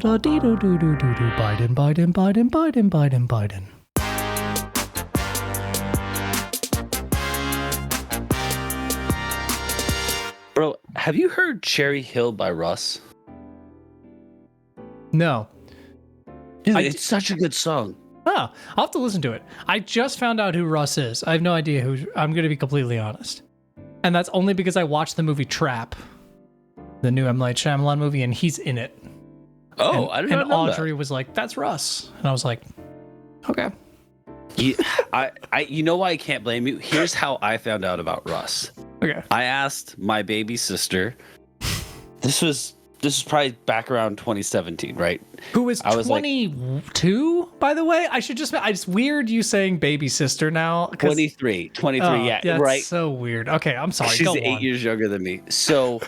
da dee doo doo doo doo doo. Biden, Biden, Biden, Biden, Biden, Biden. Bro, have you heard Cherry Hill by Russ? No. Dude, it's such a good song. Oh, I'll have to listen to it. I just found out who Russ is. I have no idea who. I'm going to be completely honest. And that's only because I watched the movie Trap, the new M. Night Shyamalan movie, and he's in it. Oh, I didn't know that. And Audrey was like, "That's Russ," and I was like, "Okay." You know why I can't blame you? Here's how I found out about Russ. Okay. I asked my baby sister. This was probably back around 2017, right? Who is 22, by the way? It's weird you saying baby sister now. 23, yeah, right. So weird. Okay, I'm sorry. She's 8 years younger than me. So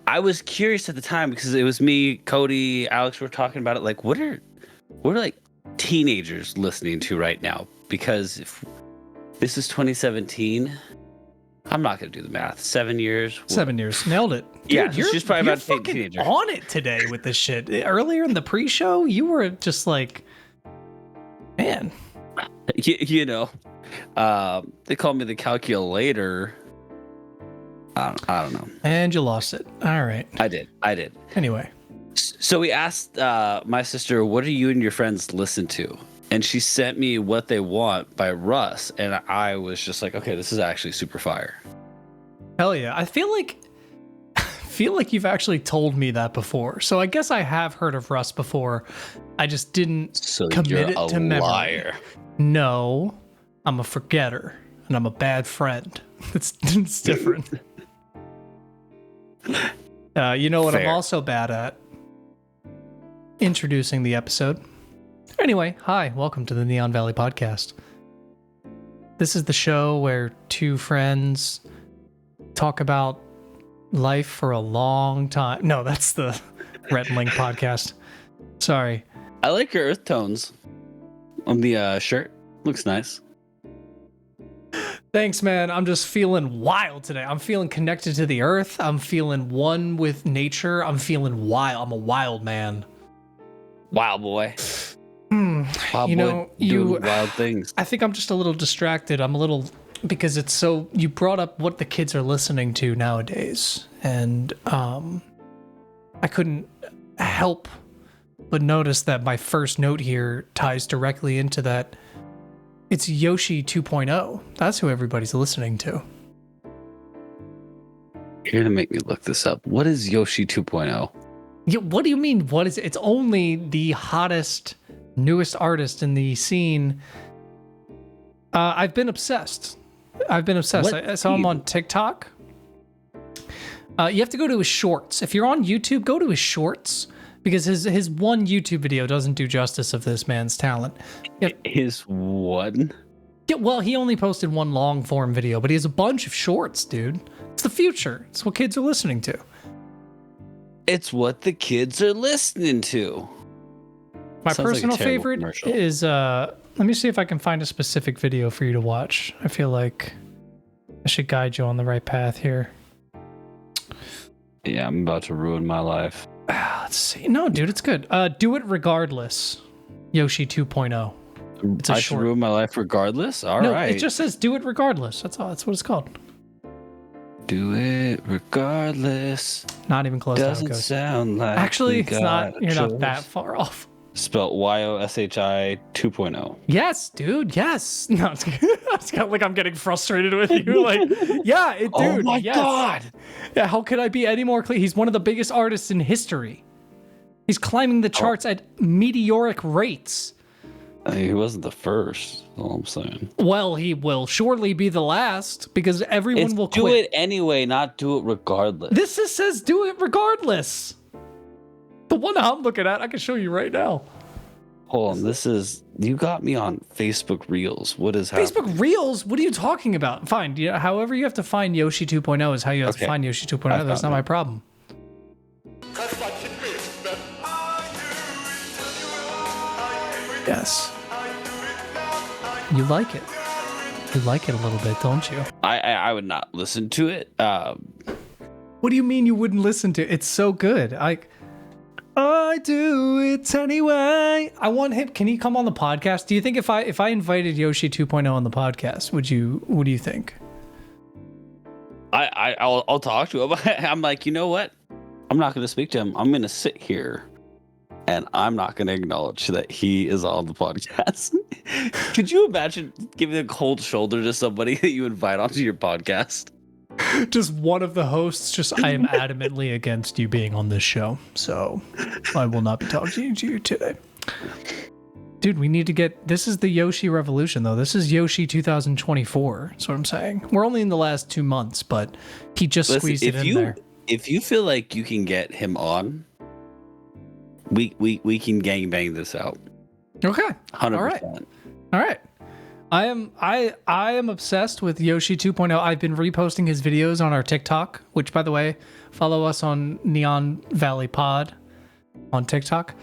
I was curious at the time because it was me, Cody, Alex were talking about it. Like, what are like teenagers listening to right now? Because if this is 2017, I'm not going to do the math. 7 years. 7 years. Nailed it. Dude, yeah, she's probably about fucking teenager. On it today with this shit. Earlier in the pre-show, you were just like, man. You know, they call me the calculator. I don't know. And you lost it. All right. I did. Anyway. So we asked my sister, what do you and your friends listen to? And she sent me What They Want by Russ. And I was just like, okay, this is actually super fire. Hell yeah. I feel like you've actually told me that before. So I guess I have heard of Russ before. I just didn't commit it to memory. Liar. No, I'm a forgetter and I'm a bad friend. It's different. You know what? Fair. I'm also bad at introducing the episode. Anyway, hi, welcome to the Neon Valley Podcast. This is the show where two friends talk about life for a long time. No, that's the Rhett and Link podcast. Sorry. I like your earth tones on the shirt. Looks nice. Thanks, man. I'm just feeling wild today. I'm feeling connected to the earth. I'm feeling one with nature. I'm feeling wild. I'm a wild man. Wild boy. Wild boy doing wild things. I think I'm just a little distracted. I'm a little, because it's so, you brought up what the kids are listening to nowadays. And I couldn't help but notice that my first note here ties directly into that. It's Yoshi 2.0. That's who everybody's listening to. You're going to make me look this up. What is Yoshi 2.0? Yeah, what do you mean? What is it? It's only the hottest, newest artist in the scene. I've been obsessed. I saw him on TikTok. You have to go to his shorts. If you're on YouTube, go to his shorts. Because his one YouTube video doesn't do justice of this man's talent. His one? Yeah, well, he only posted one long form video, but he has a bunch of shorts, dude. It's the future. It's what kids are listening to. It's what the kids are listening to. My personal favorite commercial is, let me see if I can find a specific video for you to watch. I feel like I should guide you on the right path here. Yeah, I'm about to ruin my life. Let's see. No, dude, it's good. Do it regardless. Yoshi 2.0. It's a I should ruin my life regardless? All right. It just says do it regardless. That's all. That's what it's called. Do it regardless. Not even close. Doesn't sound like. Actually, it's not. You're not that far off. Spelled YOSHI 2.0. Yes, dude. Yes. No, it's kind of like I'm getting frustrated with you. Like, yeah, dude. Oh my yes. God. Yeah, how could I be any more clear? He's one of the biggest artists in history. He's climbing the charts at meteoric rates. He wasn't the first. That's all I'm saying. Well, he will surely be the last because everyone will quit. Do it anyway, not do it regardless. This just says do it regardless. The one I'm looking at, I can show you right now. Hold on, you got me on Facebook Reels. What is happening? Facebook Reels? What are you talking about? Fine. However you have to find Yoshi 2.0 is how you have to find Yoshi 2.0. That's not my problem. Yes. You like it. You like it a little bit, don't you? I would not listen to it. What do you mean you wouldn't listen to it? It's so good. I do it anyway. I want him. Can he come on the podcast? Do you think if I invited Yoshi 2.0 on the podcast, what do you think? I'll talk to him. I'm like, you know what? I'm not going to speak to him. I'm going to sit here, and I'm not going to acknowledge that he is on the podcast. Could you imagine giving a cold shoulder to somebody that you invite onto your podcast? Just one of the hosts. I am adamantly against you being on this show, so I will not be talking to you today. Dude, we need to get... This is the Yoshi revolution, though. This is Yoshi 2024. That's what I'm saying. We're only in the last 2 months, but he just squeezed it in there. If you feel like you can get him on, we can gangbang this out. Okay. 100%. All right. I am obsessed with Yoshi 2.0. I've been reposting his videos on our TikTok, which, by the way, follow us on Neon Valley Pod on TikTok.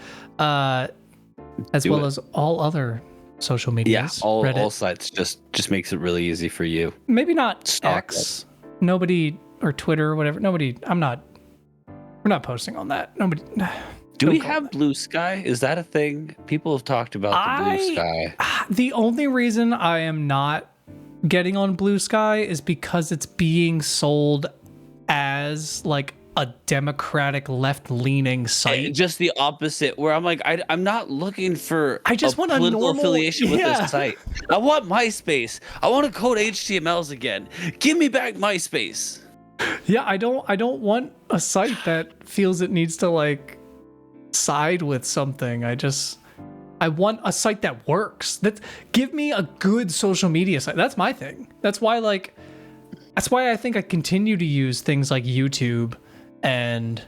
As well as all other social medias. Yeah, all sites just makes it really easy for you. Maybe not X. Nobody, or Twitter or whatever. Nobody. We're not posting on that. Nobody. Do we have Blue Sky? Is that a thing? People have talked about the Blue Sky. The only reason I am not getting on Blue Sky is because it's being sold as like a democratic left-leaning site. Just the opposite, where I'm like, I'm not looking for I just want political a normal affiliation with this site. I want MySpace. I want to code HTMLs again. Give me back MySpace. Yeah, I don't want a site that feels it needs to like side with something. I want a site that works. Give me a good social media site. That's my thing. That's why I think I continue to use things like YouTube. And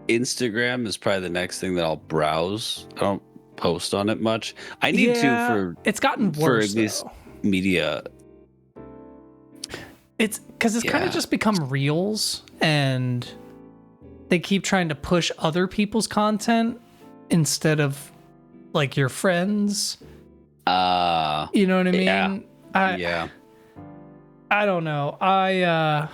Instagram is probably the next thing that I'll browse. I don't post on it much. I need to for it's gotten worse for this media. It's because it's kind of just become reels, and they keep trying to push other people's content instead of like your friends. You know what I mean? Yeah. I don't know.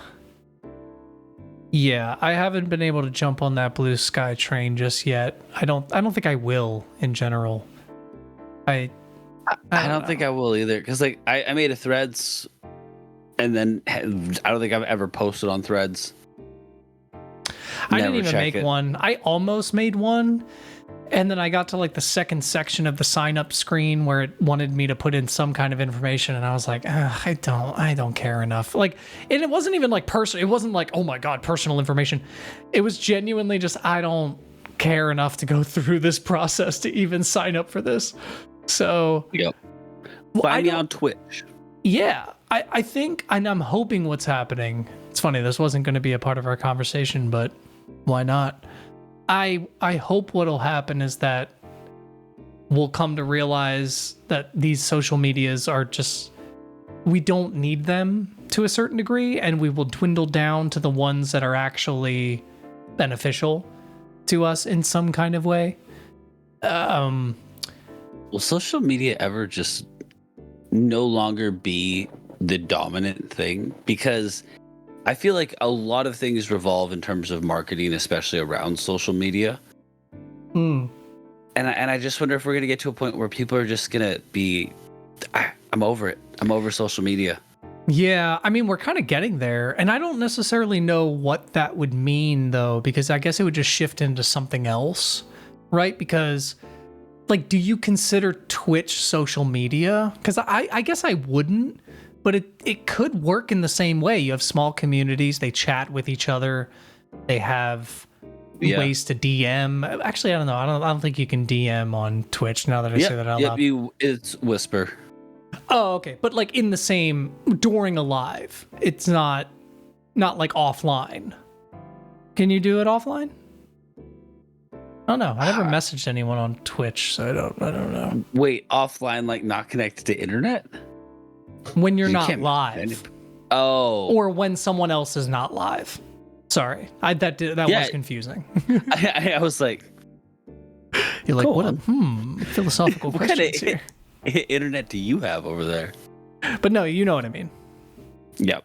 Yeah, I haven't been able to jump on that Blue Sky train just yet. I don't think I will in general. I don't think I will either, because like I made a Threads, and then I don't think I've ever posted on Threads. I didn't even make one. I almost made one, and then I got to like the second section of the sign up screen where it wanted me to put in some kind of information, and I was like, I don't care enough. Like, and it wasn't even like personal. It wasn't like, oh my god, personal information. It was genuinely just, I don't care enough to go through this process to even sign up for this. So, yep. Find me on Twitch. Yeah, I think, and I'm hoping what's happening. It's funny, this wasn't going to be a part of our conversation, but why not? I hope what'll happen is that we'll come to realize that these social medias are just, we don't need them to a certain degree, and we will dwindle down to the ones that are actually beneficial to us in some kind of way. Will social media ever just no longer be the dominant thing? Because I feel like a lot of things revolve in terms of marketing, especially around social media. And I just wonder if we're going to get to a point where people are just going to be, I'm over it. I'm over social media. Yeah, I mean, we're kind of getting there. And I don't necessarily know what that would mean, though, because I guess it would just shift into something else, right? Because, like, do you consider Twitch social media? Because I guess I wouldn't. But it could work in the same way. You have small communities. They chat with each other. They have ways to DM. Actually, I don't know. I don't think you can DM on Twitch now that I say that out loud. It's whisper. Oh, okay. But like in the same, during a live. It's not like offline. Can you do it offline? I don't know. I never messaged anyone on Twitch, so I don't know. Wait, offline, like not connected to internet? When you're not live. Oh. Or when someone else is not live. Sorry. That was confusing. I was like, you're like, what a philosophical questions here. Internet do you have over there? But no, you know what I mean. Yep.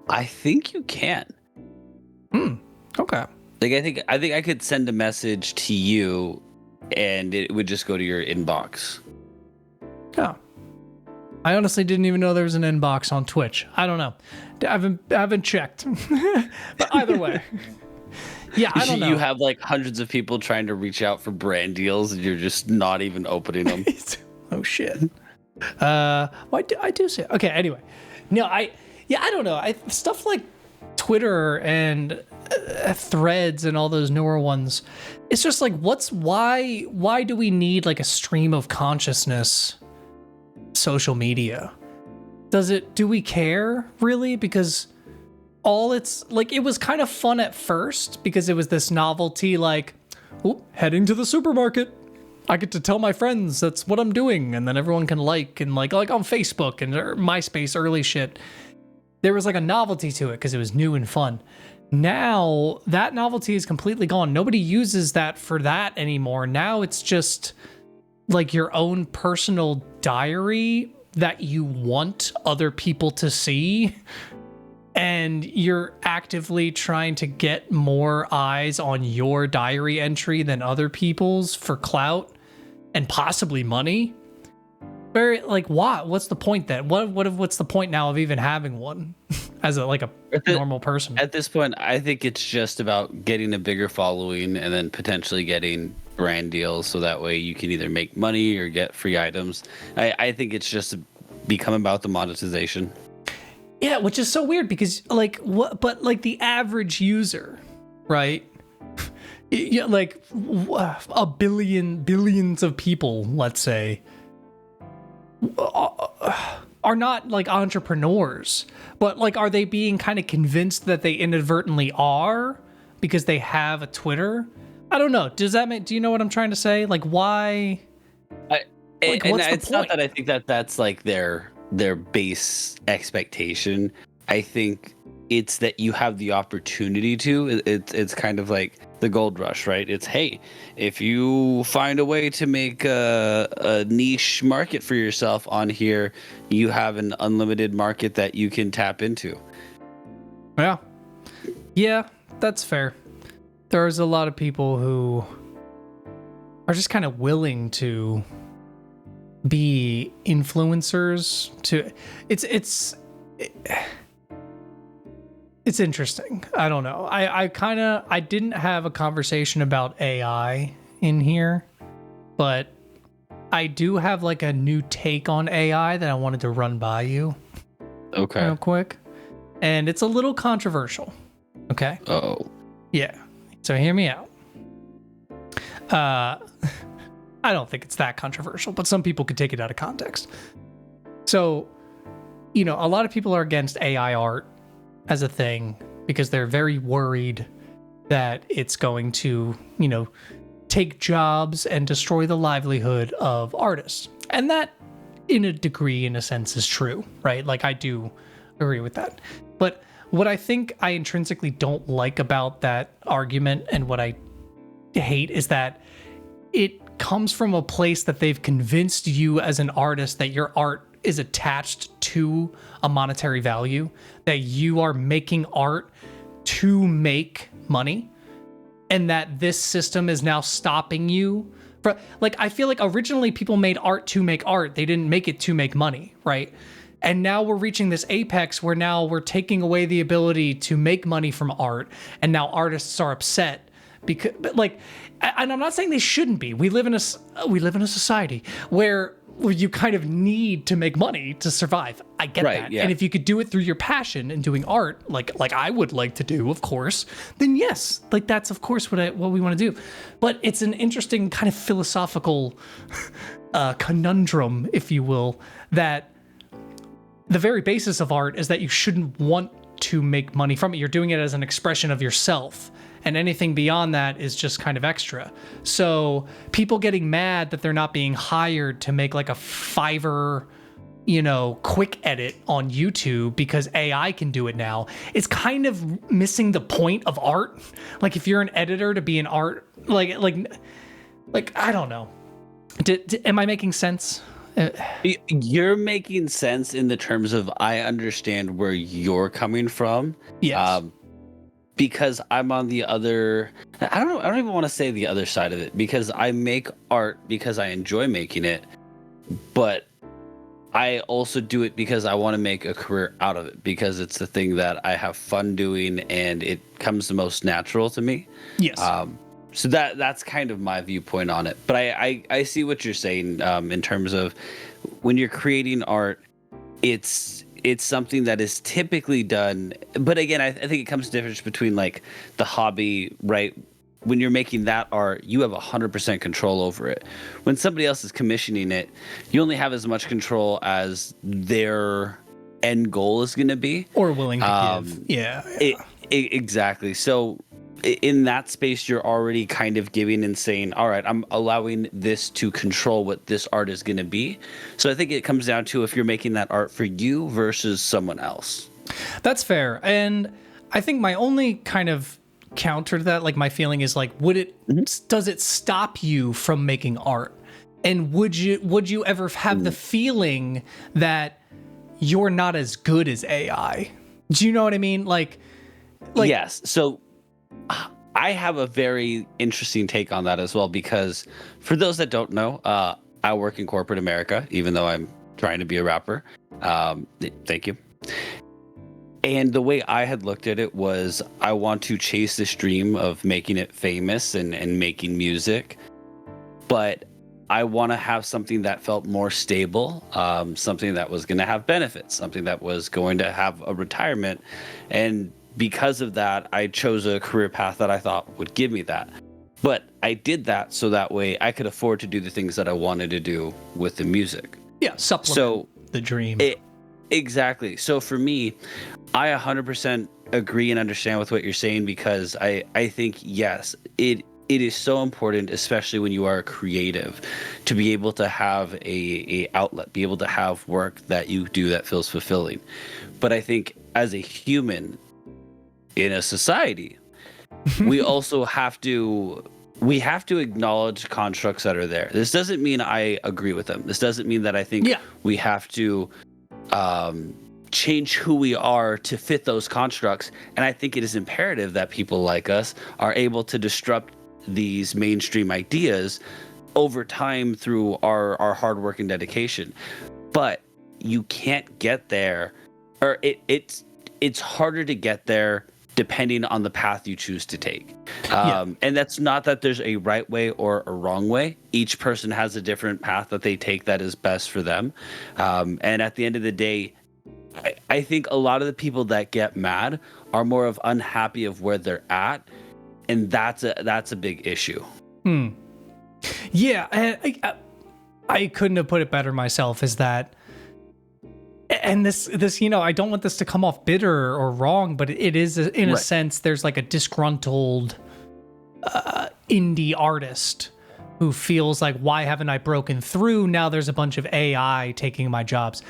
I think you can. Okay. Like I think I could send a message to you, and it would just go to your inbox. Yeah. I honestly didn't even know there was an inbox on Twitch. I don't know. I haven't checked. But either way. Yeah, I don't know. You have like hundreds of people trying to reach out for brand deals, and you're just not even opening them. Oh shit. I do say okay. Anyway, no, I don't know. Stuff like Twitter and Threads and all those newer ones. It's just like, why do we need like a stream of consciousness? Social media. Do we care really? Because all it's like, it was kind of fun at first because it was this novelty, like, heading to the supermarket. I get to tell my friends that's what I'm doing, and then everyone can like on Facebook and MySpace early shit. There was like a novelty to it because it was new and fun. Now that novelty is completely gone. Nobody uses that for that anymore. Now it's just like your own personal diary that you want other people to see. And you're actively trying to get more eyes on your diary entry than other people's for clout and possibly money. Very like, what? What's the point then? What's the point now of even having one as a normal person? At this point, I think it's just about getting a bigger following and then potentially getting brand deals, so that way you can either make money or get free items. I think it's just become about the monetization. Yeah, which is so weird because but the average user, right? Yeah, like billions of people, let's say, are not like entrepreneurs, but like, are they being kind of convinced that they inadvertently are because they have a Twitter? I don't know. Do you know what I'm trying to say? Like, why? What's the point? Not that I think that's like their base expectation. I think it's that you have the opportunity to. It's kind of like the gold rush, right? It's, hey, if you find a way to make a niche market for yourself on here, you have an unlimited market that you can tap into. Yeah, that's fair. There's a lot of people who are just kind of willing to be influencers. It's interesting. I don't know. I didn't have a conversation about AI in here, but I do have like a new take on AI that I wanted to run by you. Okay. Real quick. And it's a little controversial. Okay. Oh. Yeah. So hear me out. I don't think it's that controversial, but some people could take it out of context. So, a lot of people are against AI art as a thing because they're very worried that it's going to, take jobs and destroy the livelihood of artists. And that, in a degree, in a sense, is true, right? Like, I do agree with that. But what I think I intrinsically don't like about that argument, and what I hate, is that it comes from a place that they've convinced you as an artist that your art is attached to a monetary value, that you are making art to make money, and that this system is now stopping you. I feel like originally people made art to make art. They didn't make it to make money, right? And now we're reaching this apex where now we're taking away the ability to make money from art, and now artists are upset because, and I'm not saying they shouldn't be. We live in a society where you kind of need to make money to survive. I get that. Yeah. And if you could do it through your passion and doing art, like I would like to do, of course, then yes, like that's of course what we want to do. But it's an interesting kind of philosophical conundrum, if you will, that the very basis of art is that you shouldn't want to make money from it. You're doing it as an expression of yourself. And anything beyond that is just kind of extra. So people getting mad that they're not being hired to make like a Fiverr, quick edit on YouTube because AI can do it now, is kind of missing the point of art. Like, if you're an editor, to be an art, like I don't know. Am I making sense? You're making sense in the terms of, I understand where you're coming from. Yes. because I'm on the other, I don't know, I don't even want to say the other side of it, because I make art because I enjoy making it, but I also do it because I want to make a career out of it, because it's the thing that I have fun doing and it comes the most natural to me. Yes. So that's kind of my viewpoint on it. But I see what you're saying, in terms of when you're creating art, it's something that is typically done. But again, I think it comes to the difference between like the hobby, right? When you're making that art, you have 100% control over it. When somebody else is commissioning it, you only have as much control as their end goal is going to be. Or willing to give. Yeah. Exactly. So in that space, you're already kind of giving and saying, all right, I'm allowing this to control what this art is going to be. So I think it comes down to if you're making that art for you versus someone else. That's fair. And I think my only kind of counter to that, like my feeling is like, does it stop you from making art? And would you ever have the feeling that you're not as good as AI? Do you know what I mean? Like yes. So I have a very interesting take on that as well, because for those that don't know, I work in corporate America, even though I'm trying to be a rapper. Thank you. And the way I had looked at it was, I want to chase this dream of making it famous and making music, but I want to have something that felt more stable, something that was going to have benefits, something that was going to have a retirement. And because of that, I chose a career path that I thought would give me that. But I did that so that way I could afford to do the things that I wanted to do with the music. Yeah, supplement the dream. Exactly. So for me, I 100% agree and understand with what you're saying, because I think, yes, it is so important, especially when you are a creative, to be able to have a outlet, be able to have work that you do that feels fulfilling. But I think as a human in a society, we also have to acknowledge constructs that are there. This doesn't mean I agree with them. This doesn't mean that I think we have to change who we are to fit those constructs. And I think it is imperative that people like us are able to disrupt these mainstream ideas over time through our hard work and dedication. But you can't get there, or it's harder to get there depending on the path you choose to take. And that's not that there's a right way or a wrong way. Each person has a different path that they take that is best for them. And at the end of the day, I think a lot of the people that get mad are more of unhappy of where they're at. And that's a big issue. Yeah, I couldn't have put it better myself, is that, and this, I don't want this to come off bitter or wrong, but it is in a sense, there's like a disgruntled indie artist who feels like, why haven't I broken through? Now there's a bunch of AI taking my jobs.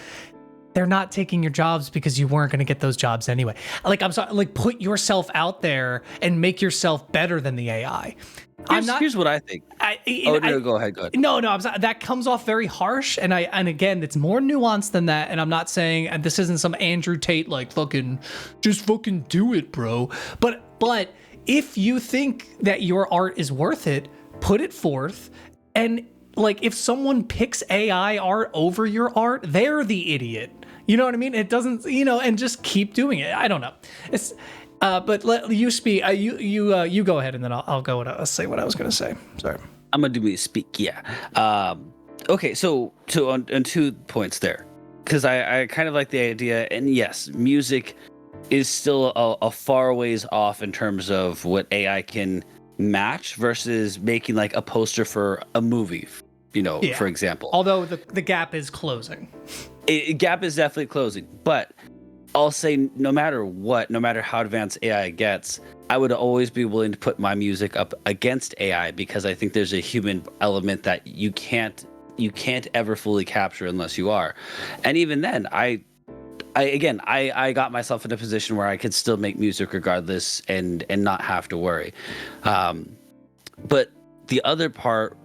They're not taking your jobs because you weren't going to get those jobs anyway. Like, I'm sorry, like, put yourself out there and make yourself better than the AI. Here's what I think. Go ahead. No, that comes off very harsh, and again, it's more nuanced than that. And I'm not saying, and this isn't some Andrew Tate like just fucking do it, bro. But if you think that your art is worth it, put it forth. And like, if someone picks AI art over your art, they're the idiot. You know what I mean? It doesn't, and just keep doing it. I don't know. It's. But let you speak. You go ahead, and then I'll go and say what I was going to say. Sorry. I'm gonna do me speak. Yeah. Okay. So on 2 points there, because I kind of like the idea, and yes, music is still a far ways off in terms of what AI can match versus making like a poster for a movie. For example. Although the gap is closing. Gap is definitely closing, but I'll say no matter how advanced AI gets, I would always be willing to put my music up against AI, because I think there's a human element that you can't ever fully capture unless you are. And even then, I got myself in a position where I could still make music regardless and not have to worry. But the other part,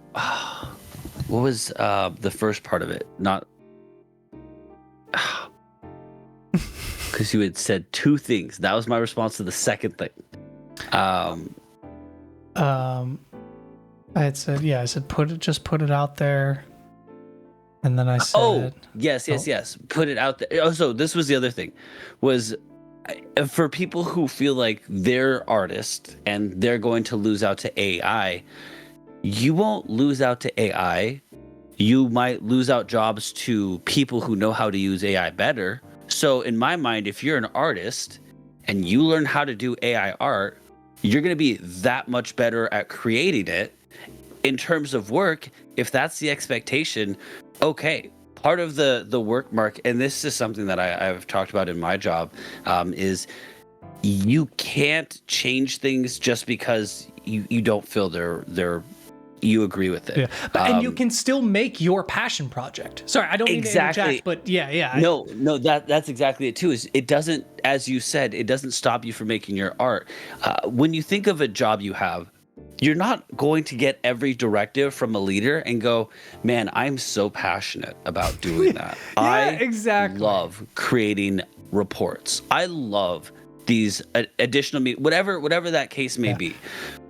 what was the first part of it? Not. Because you had said 2 things. That was my response to the second thing. Um, I had said, I said put it out there, and then I said, oh, yes. Put it out there. Oh, so this was the other thing, was for people who feel like they're artists and they're going to lose out to AI. You won't lose out to AI. You might lose out jobs to people who know how to use AI better. So in my mind, if you're an artist and you learn how to do AI art, you're going to be that much better at creating it. In terms of work, if that's the expectation, okay. Part of the work, Mark, and this is something that I've talked about in my job, is you can't change things just because you don't feel you agree with it. Yeah, and you can still make your passion project. Sorry, I don't mean to interject, but yeah. No, that's exactly it too. Is it doesn't, as you said, it doesn't stop you from making your art. When you think of a job you have, you're not going to get every directive from a leader and go, man, I'm so passionate about doing that. Exactly. Love creating reports. I love these additional whatever that case may be.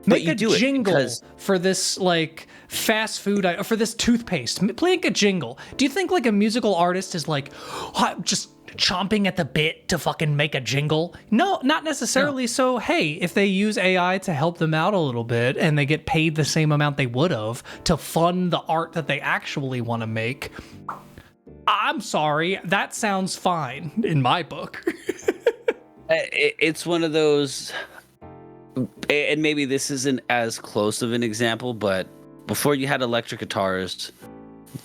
Make a jingle for this like fast food for this toothpaste. Make a jingle. Do you think like a musical artist is like just chomping at the bit to fucking make a jingle? No, not necessarily. No. So hey, if they use AI to help them out a little bit and they get paid the same amount they would have to fund the art that they actually want to make, I'm sorry, that sounds fine in my book. It's one of those, and maybe this isn't as close of an example, but before you had electric guitars,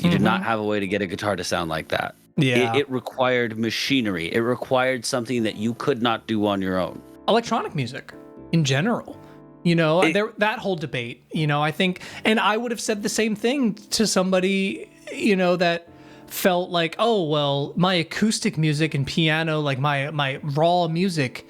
you did not have a way to get a guitar to sound like that. Yeah. It required machinery. It required something that you could not do on your own. Electronic music in general, that whole debate, I think, and I would have said the same thing to somebody, that felt like, oh, well, my acoustic music and piano, like my raw music,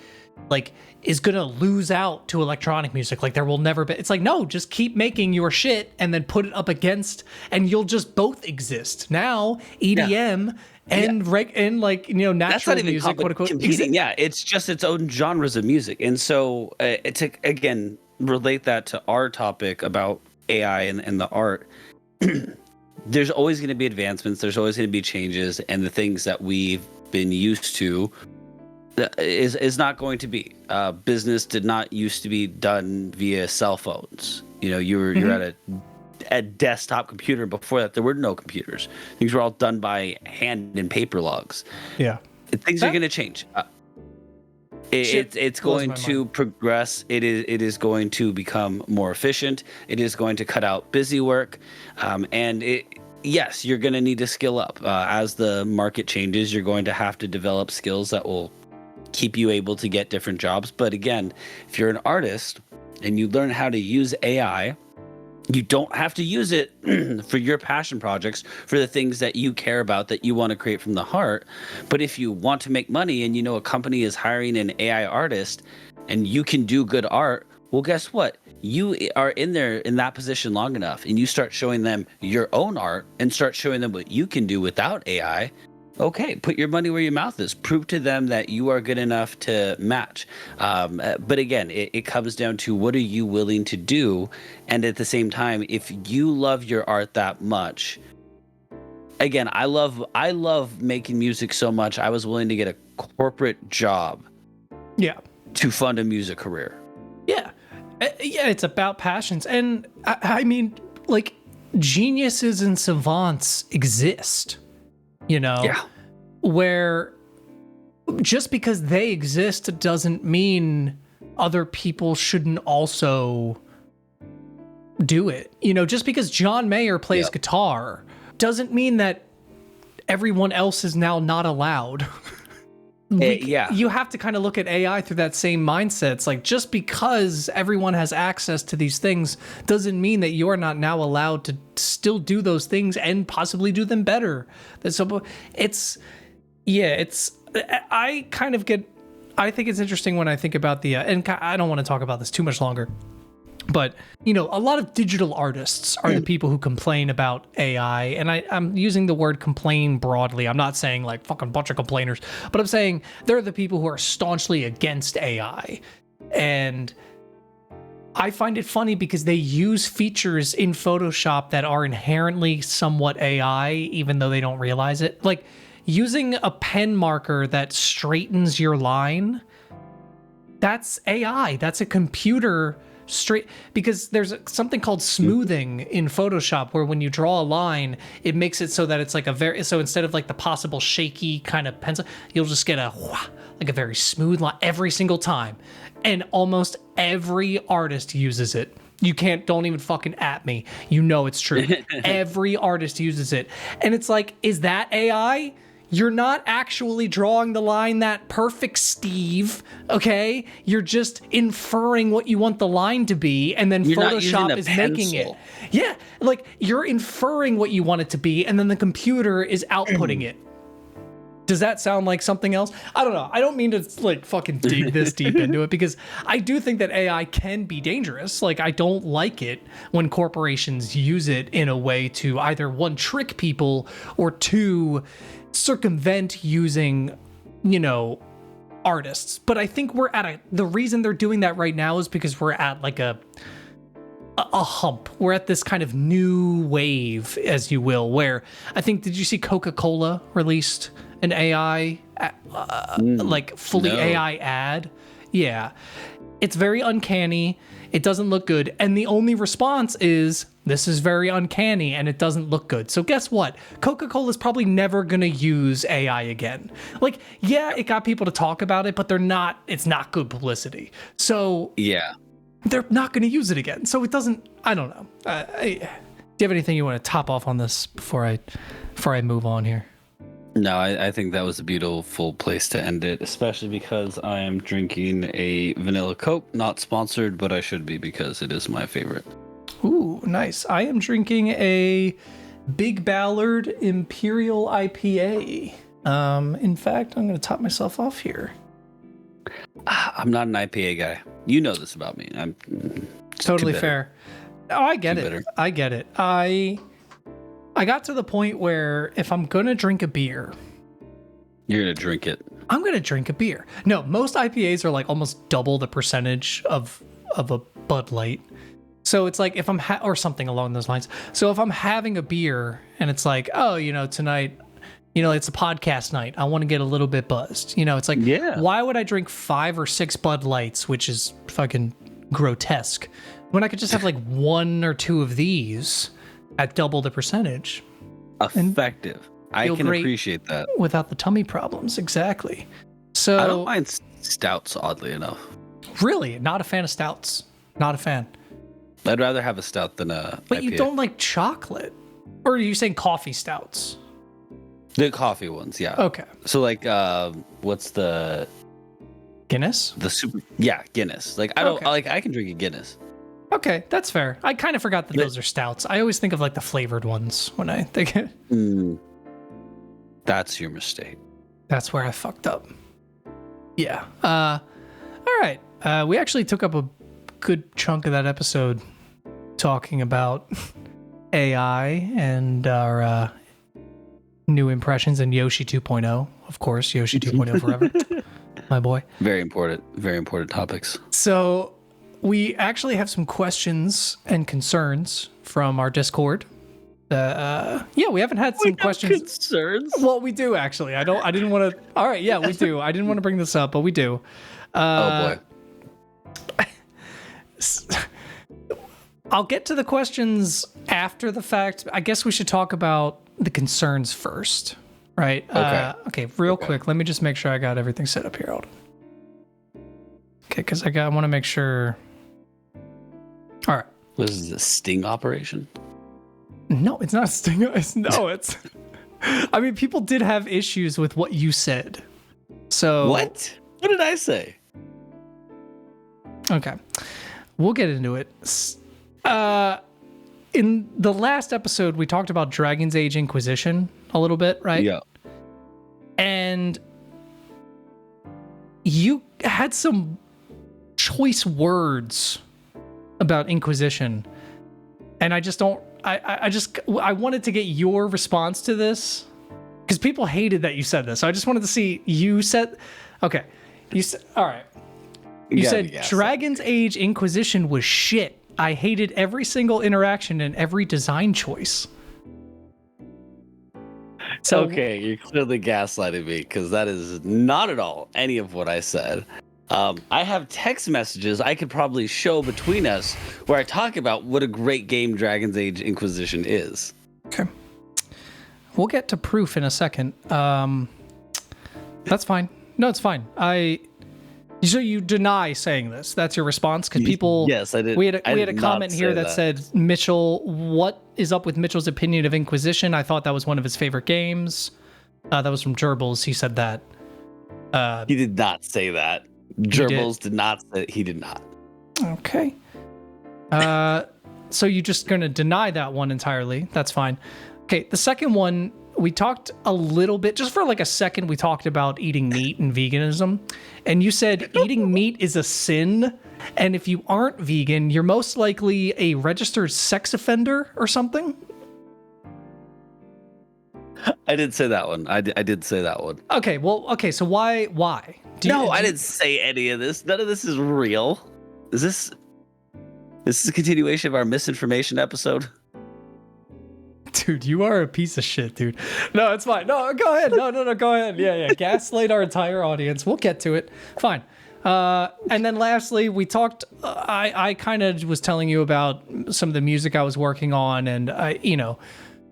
like is going to lose out to electronic music. Like there will never be, it's like, no, just keep making your shit and then put it up against, and you'll just both exist. Now, EDM and natural music, quote unquote, competing. Yeah, it's just its own genres of music. And so to again relate that to our topic about AI and the art, there's always going to be advancements. There's always going to be changes, and the things that we've been used to is not going to be. Business did not used to be done via cell phones. You're at a desktop computer. Before that, there were no computers. Things were all done by hand and paper logs. Yeah, things are going to change. It's going to progress. It is going to become more efficient. It is going to cut out busy work, and yes, you're going to need to skill up as the market changes. You're going to have to develop skills that will keep you able to get different jobs. But again, if you're an artist and you learn how to use AI, you don't have to use it for your passion projects, for the things that you care about, that you want to create from the heart. But if you want to make money and a company is hiring an AI artist and you can do good art, well, guess what? You are in that position long enough and you start showing them your own art and start showing them what you can do without AI. Okay, put your money where your mouth is. Prove to them that you are good enough to match. But again, it comes down to what are you willing to do? And at the same time, if you love your art that much, again, I love making music so much, I was willing to get a corporate job to fund a music career. Yeah, it's about passions. And I mean, like, geniuses and savants exist. Where just because they exist doesn't mean other people shouldn't also do it. Just because John Mayer plays guitar doesn't mean that everyone else is now not allowed. You have to kind of look at AI through that same mindset. It's like, just because everyone has access to these things doesn't mean that you're not now allowed to still do those things and possibly do them better. So I think it's interesting when I think about and I don't want to talk about this too much longer, but a lot of digital artists are the people who complain about AI, and I'm using the word complain broadly. I'm not saying like fucking bunch of complainers, but I'm saying they're the people who are staunchly against AI. And I find it funny because they use features in Photoshop that are inherently somewhat AI, even though they don't realize it. Like using a pen marker that straightens your line, that's AI. That's a computer straight, because there's something called smoothing in Photoshop where when you draw a line, it makes it so that it's like so instead of like the possible shaky kind of pencil, you'll just get like a very smooth line every single time. And almost every artist uses it. Don't even fucking at me. You know it's true. Every artist uses it. And it's like, is that AI? You're not actually drawing the line that perfect, Steve, okay? You're just inferring what you want the line to be, and then Photoshop is making it. Yeah, like you're inferring what you want it to be, and then the computer is outputting it. Does that sound like something else? I don't know. I don't mean to like fucking dig this deep into it, because I do think that AI can be dangerous. Like, I don't like it when corporations use it in a way to either one, trick people, or two, circumvent using, artists. But I think the reason they're doing that right now is because we're at like a hump. We're at this kind of new wave, as you will, where I think, did you see Coca-Cola released an AI, like fully AI ad? Yeah. It's very uncanny. It doesn't look good. And the only response is, this is very uncanny and it doesn't look good. So guess what? Coca-Cola's probably never going to use AI again. Like, yeah, it got people to talk about it, but it's not good publicity. So yeah, they're not going to use it again. So it doesn't, I don't know. Do you have anything you want to top off on this before I move on here? No, I think that was a beautiful place to end it, especially because I am drinking a vanilla Coke, not sponsored, but I should be because it is my favorite. Ooh, nice. I am drinking a Big Ballard Imperial IPA. In fact, I'm going to top myself off here. I'm not an IPA guy. You know this about me. I'm totally fair. Oh, I get it. I get it. I got to the point where if I'm going to drink a beer, you're going to drink it. I'm going to drink a beer. No, most IPAs are like almost double the percentage of a Bud Light. So it's like if I'm or something along those lines. So if I'm having a beer and it's like, oh, tonight, it's a podcast night, I want to get a little bit buzzed. It's like, why would I drink 5 or 6 Bud Lights, which is fucking grotesque, when I could just have like 1 or 2 of these at double the percentage? Effective. I can appreciate that. Without the tummy problems. Exactly. So I don't mind stouts, oddly enough. Really? Not a fan of stouts. Not a fan. I'd rather have a stout than a But IPA. You don't like chocolate? Or are you saying coffee stouts? The coffee ones, yeah. Okay. So like what's the Guinness? The super Guinness. Like I can drink a Guinness. Okay, that's fair. I kind of forgot that those are stouts. I always think of like the flavored ones when I think it. That's your mistake. That's where I fucked up. Yeah. All right. We actually took up a good chunk of that episode talking about AI and our new impressions and Yoshi 2.0. Of course, Yoshi 2.0 forever. My boy. Very important topics. So we actually have some questions and concerns from our Discord. We haven't had some questions. Concerns? Well, we do actually. I didn't want to. All right, yeah, we do. I didn't want to bring this up, but we do. Oh boy. I'll get to the questions after the fact. I guess we should talk about the concerns first, right? Okay. Real quick, let me just make sure I got everything set up here. Hold on. Okay, because I want to make sure. All right. This is a sting operation? No, it's not a sting. It's. I mean, people did have issues with what you said. So what? What did I say? Okay, we'll get into it. In the last episode, we talked about Dragon's Age Inquisition a little bit, right? Yeah. And you had some choice words about Inquisition, and I just don't. I wanted to get your response to this because people hated that you said this. So I just wanted to see you said. Okay, you said all right. You said Dragon's Age Inquisition was shit. I hated every single interaction and every design choice. So, okay, you're clearly gaslighting me because that is not at all any of what I said. I have text messages I could probably show between us where I talk about what a great game Dragon's Age Inquisition is. Okay. We'll get to proof in a second. That's fine. No, it's fine. So you deny saying this? That's your response? Because people, yes, I did. We had a comment here that said, Mitchell, what is up with Mitchell's opinion of Inquisition? I thought that was one of his favorite games. That was from Gerbils. He said that. He did not say that. Gerbils did not say. He did not. Okay. So you're just gonna deny that one entirely? That's fine. Okay. The second one. We talked a little bit, just for like a second, we talked about eating meat and veganism. And you said eating meat is a sin. And if you aren't vegan, you're most likely a registered sex offender or something. I did say that one. I did say that one. Okay, well, okay, so why? I didn't say any of this. None of this is real. Is this a continuation of our misinformation episode? Dude, you are a piece of shit, dude. No, it's fine. No, go ahead. No, go ahead. Yeah. Gaslight our entire audience. We'll get to it. Fine. And then lastly, we talked, I kind of was telling you about some of the music I was working on. And,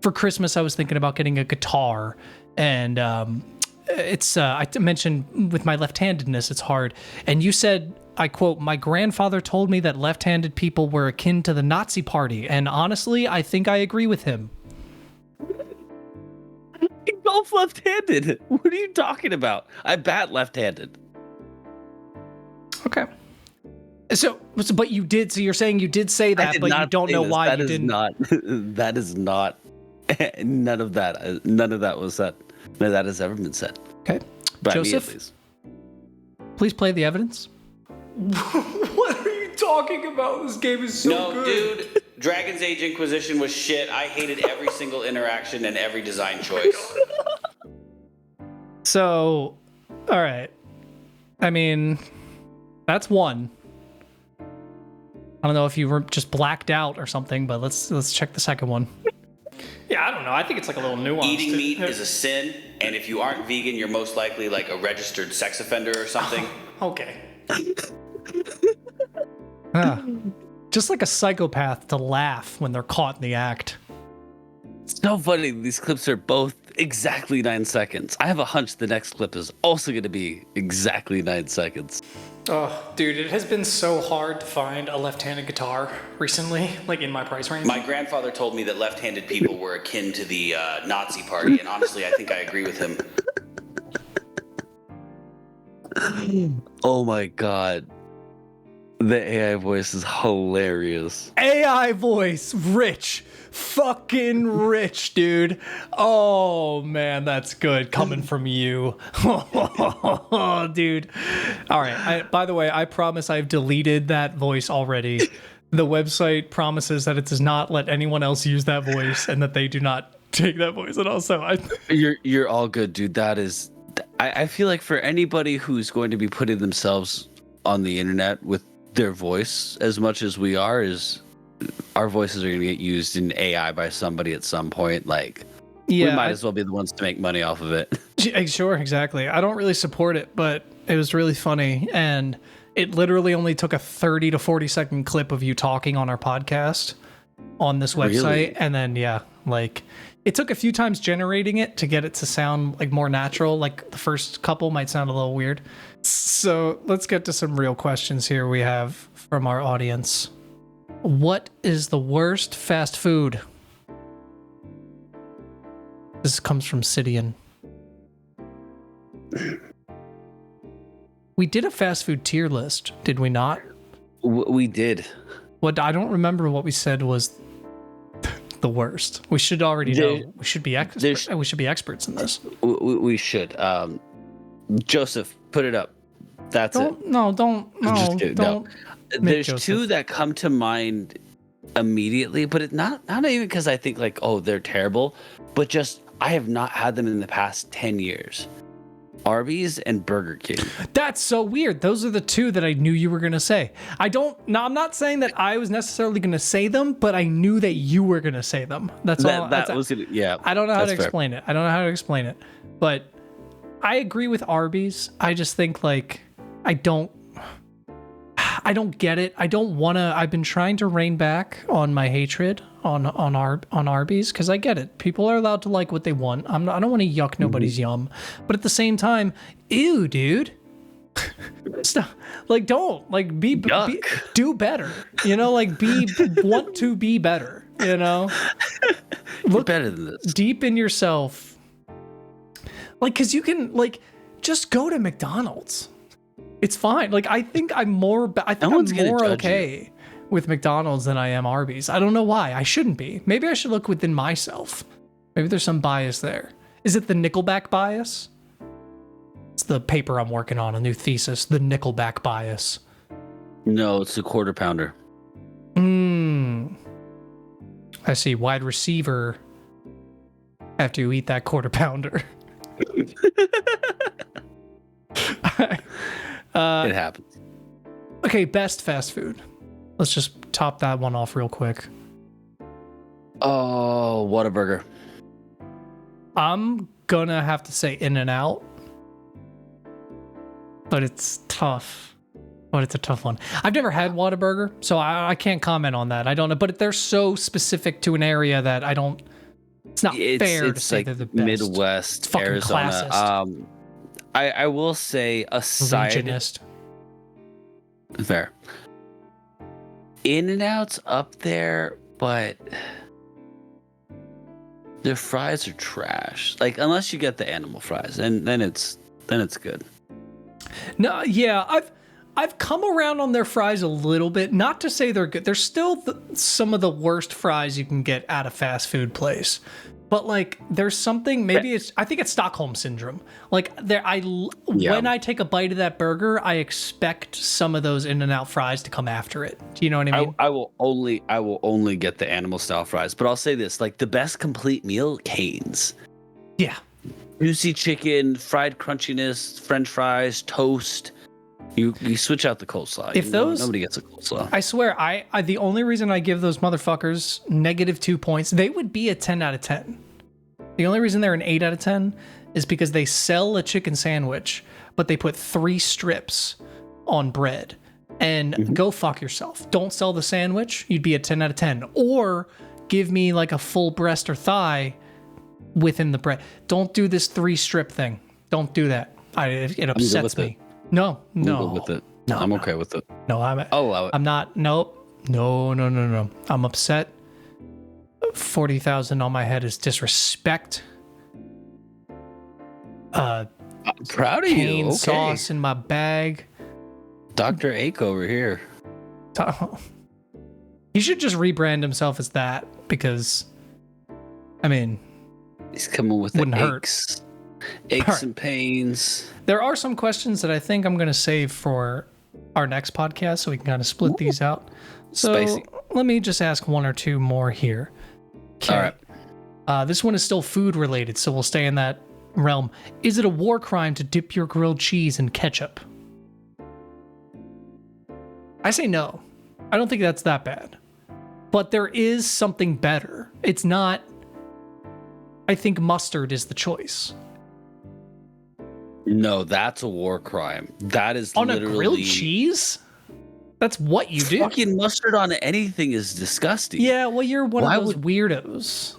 for Christmas, I was thinking about getting a guitar. And I mentioned with my left-handedness, it's hard. And you said, I quote, "My grandfather told me that left-handed people were akin to the Nazi Party. And honestly, I think I agree with him." Golf left-handed. What are you talking about? I bat left-handed. Okay. So, but you did. So you're saying you did say that, but you don't know why you didn't. That is not. None of that. None of that was said. None of that has ever been said. Okay. By Joseph, me, at least. Please play the evidence. What are you talking about? This game is so good. No, dude. Dragon's Age Inquisition was shit. I hated every single interaction and every design choice. So, all right. I mean, that's one. I don't know if you were just blacked out or something, but let's check the second one. Yeah, I don't know. I think it's like a little nuanced. Eating meat is a sin, and if you aren't vegan, you're most likely like a registered sex offender or something. Okay. Just like a psychopath to laugh when they're caught in the act. It's so funny. These clips are both exactly 9 seconds. I have a hunch the next clip is also going to be exactly 9 seconds. Oh, dude, it has been so hard to find a left-handed guitar recently, like in my price range. My grandfather told me that left-handed people were akin to the Nazi Party, and honestly, I think I agree with him. Oh my god. The AI voice is hilarious. AI voice, rich. Fucking rich, dude. Oh, man, that's good coming from you. Oh, dude. All right. By the way, I promise I've deleted that voice already. The website promises that it does not let anyone else use that voice and that they do not take that voice at all. So You're all good, dude. That is... I feel like for anybody who's going to be putting themselves on the internet with their voice as much as we are, is our voices are going to get used in AI by somebody at some point. Like, we might as well be the ones to make money off of it. Sure, exactly. I don't really support it, but it was really funny. And it literally only took a 30 to 40 second clip of you talking on our podcast on this website. Really? And then, it took a few times generating it to get it to sound like more natural. Like the first couple might sound a little weird. So let's get to some real questions here we have from our audience. What is the worst fast food? This comes from Sidian. We did a fast food tier list, did we not? We did. What I don't remember what we said was the worst. We should already know. We should be experts in this. We should. Joseph, put it up. That's it. Don't. There's two that come to mind immediately, but it's not even because I think like, oh, they're terrible, but just I have not had them in the past 10 years. Arby's and Burger King. That's so weird. Those are the two that I knew you were going to say. Now, I'm not saying that I was necessarily going to say them, but I knew that you were going to say them. That's all. Yeah. I don't know how to explain it. But I agree with Arby's. I just think like I don't get it. I don't want to. I've been trying to rein back on my hatred on Arby's because I get it. People are allowed to like what they want. I don't want to yuck nobody's yum, but at the same time, ew, dude. Stop. Like, don't like be do better. You know, like want to be better. You know, look better than this. Deep in yourself. Like, cause you can like just go to McDonald's. It's fine. Like, I think I'm more okay with McDonald's than I am Arby's. I don't know why. I shouldn't be. Maybe I should look within myself. Maybe there's some bias there. Is it the Nickelback bias? It's the paper I'm working on, a new thesis, the Nickelback bias. No, it's the Quarter Pounder. I see. Wide receiver after you eat that Quarter Pounder. It happens. Okay, best fast food. Let's just top that one off real quick. Oh, Whataburger. I'm gonna have to say In-N-Out, but it's tough. But it's a tough one. I've never had Whataburger, so I can't comment on that. I don't know, but they're so specific to an area that I don't. It's not fair to say like they're the best. Midwest, it's fucking Arizona. Classist. I will say aside. Regionist. Fair. In-N-Out's up there, but their fries are trash. Like, unless you get the animal fries, and then it's good. No, yeah, I've come around on their fries a little bit. Not to say they're good. They're still some of the worst fries you can get at a fast food place. But like, there's something. Maybe I think it's Stockholm syndrome. Like when I take a bite of that burger, I expect some of those In-N-Out fries to come after it. Do you know what I mean? I will only get the animal style fries. But I'll say this: like the best complete meal, Cane's. Yeah. Juicy chicken, fried crunchiness, French fries, toast. You switch out the coleslaw. If nobody gets a coleslaw. I swear, I the only reason I give those motherfuckers -2 points, they would be a 10 out of 10. The only reason they're an 8 out of 10 is because they sell a chicken sandwich, but they put 3 strips on bread. And go fuck yourself. Don't sell the sandwich. You'd be a 10 out of 10. Or give me like a full breast or thigh within the bread. Don't do this 3-strip thing. Don't do that. It upsets me. No. I'm good with it. No, I'm okay with it. No, I'll allow it. I'm not. Nope. No. I'm upset. 40,000 on my head is disrespect. I'm proud of you. Cane sauce in my bag. Dr. Ake over here. He should just rebrand himself as that because, I mean, he's coming with the aches. Aches and pains. There are some questions that I think I'm going to save for our next podcast so we can kind of split these out. So Spicy. Let me just ask 1 or 2 more here. Okay. All right. This one is still food related, so we'll stay in that realm. Is it a war crime to dip your grilled cheese in ketchup? I say no. I don't think that's that bad. But there is something better. It's not. I think mustard is the choice. No, that's a war crime. That is on literally... a grilled cheese? That's what you do. Fucking mustard on anything is disgusting. Yeah, well, you're one of those weirdos.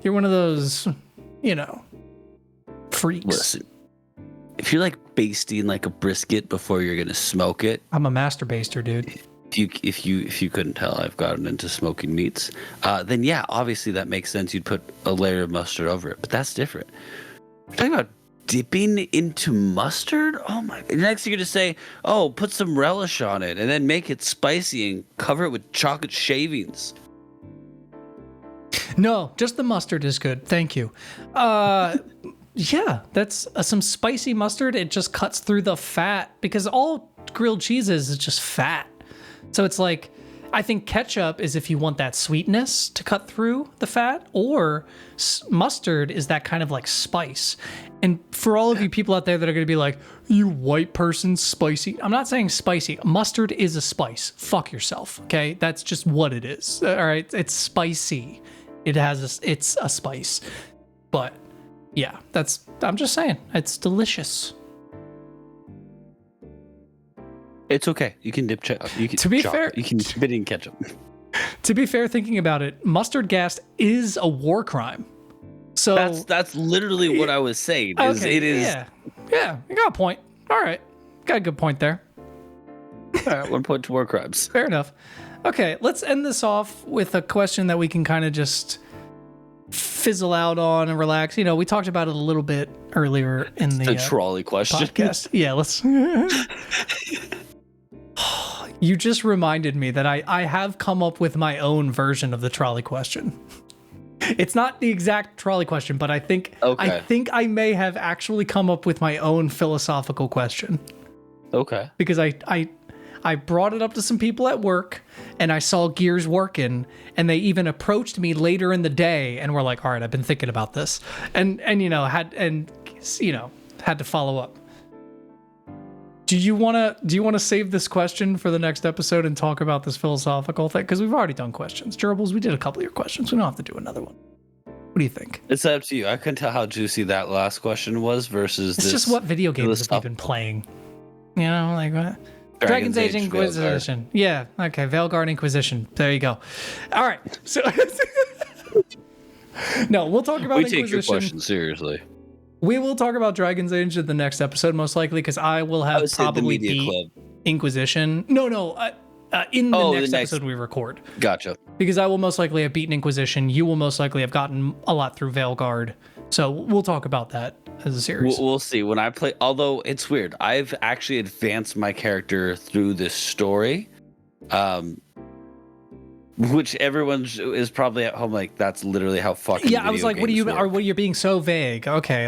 You're one of those, freaks. Listen, if you're like basting like a brisket before you're gonna smoke it, I'm a master baster, dude. If you couldn't tell, I've gotten into smoking meats. Then yeah, obviously that makes sense. You'd put a layer of mustard over it, but that's different. We're talking about dipping into mustard? Oh my! Next, you're gonna say, "Oh, put some relish on it, and then make it spicy and cover it with chocolate shavings." No, just the mustard is good. Thank you. Yeah, that's some spicy mustard. It just cuts through the fat because all grilled cheese is just fat. So it's like, I think ketchup is if you want that sweetness to cut through the fat, or mustard is that kind of like spice. And for all of you people out there that are going to be like, you white person, spicy. I'm not saying spicy. Mustard is a spice. Fuck yourself. Okay. That's just what it is. All right. It's spicy. It's a spice. But yeah, I'm just saying, it's delicious. It's okay. You can dip To be fair, you can dip it in ketchup. To be fair, thinking about it, mustard gas is a war crime. So that's literally what I was saying. Okay, it is. Yeah. You got a point. All right, got a good point there. All right, 1 point to war crimes. Fair enough. Okay, let's end this off with a question that we can kind of just fizzle out on and relax. We talked about it a little bit earlier in the trolley question podcast. Yeah, let's. You just reminded me that I have come up with my own version of the trolley question. It's not the exact trolley question, but I think I may have actually come up with my own philosophical question. Okay. Because I brought it up to some people at work, and I saw gears working, and they even approached me later in the day and were like, all right, I've been thinking about this, and had to follow up. Do you want to save this question for the next episode and talk about this philosophical thing? Because we've already done questions. Gerbils, we did a couple of your questions. We don't have to do another one. What do you think? It's up to you. I couldn't tell how juicy that last question was versus it's just what video games have you been playing? Like what? Dragon's Age Inquisition. Yeah. Okay. Veilguard Inquisition. There you go. All right. So no, we'll talk about Inquisition. We take your question seriously. We will talk about Dragon's Age in the next episode, most likely, because I will have probably beat Inquisition. No, in the next episode we record. Gotcha. Because I will most likely have beaten Inquisition. You will most likely have gotten a lot through Veilguard. So we'll talk about that as a series. We'll see. When I play, although it's weird, I've actually advanced my character through this story. Which everyone is probably at home like, that's literally how fucking I was like, what are you being so vague? Okay,